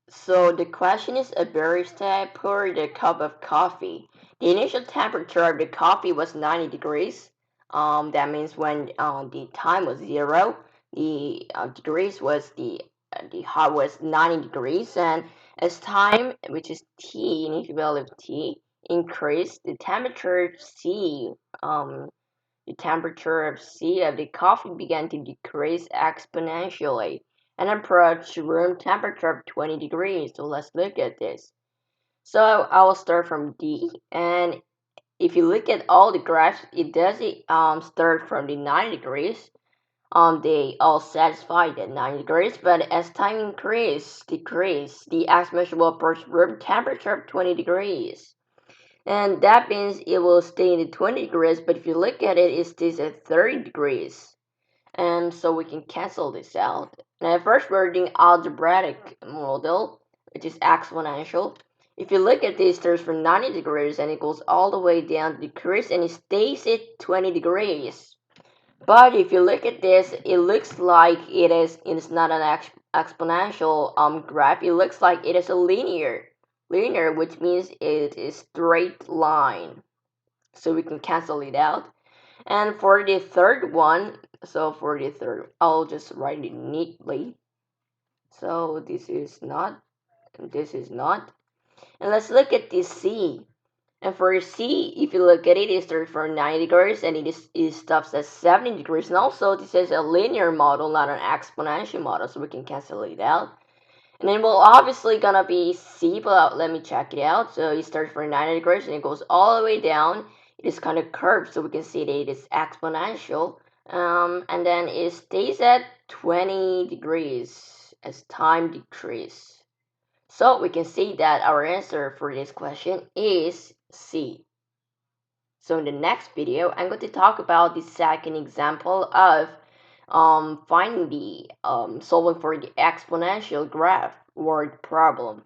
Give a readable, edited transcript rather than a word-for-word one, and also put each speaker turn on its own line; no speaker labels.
So the question is, a barista poured a cup of coffee. The initial temperature of the coffee was 90 degrees. That means when the time was zero, the degrees was the hot was 90 degrees, and as time, which is T, initial value of T, increased, um, the temperature of C of the coffee began to decrease exponentially and approached room temperature of 20 degrees. So let's look at this. So I will start from D, and if you look at all the graphs, it does start from the 90 degrees. They all satisfied at 90 degrees, but as time decrease, the exponential will approach room temperature of 20 degrees. And that means it will stay in the 20 degrees, but if you look at it, it stays at 30 degrees. And so we can cancel this out. And at first we're doing algebraic model, which is exponential. If you look at this, there's from 90 degrees and it goes all the way down to decrease and it stays at 20 degrees. But if you look at this, it looks like it's not an exponential graph. It looks like it is a linear, which means it is straight line. So we can cancel it out. And for the third one, I'll just write it neatly. So this is not. And let's look at this C. And for C, if you look at it, it starts from 90 degrees and it stops at 70 degrees. And also, this is a linear model, not an exponential model, so we can cancel it out. And then we'll obviously gonna be C, but let me check it out. So it starts from 90 degrees and it goes all the way down. It is kind of curved, so we can see that it is exponential. And then it stays at 20 degrees as time decreases. So we can see that our answer for this question is C. So in the next video, I'm going to talk about the second example of finding the solving for the exponential graph word problem.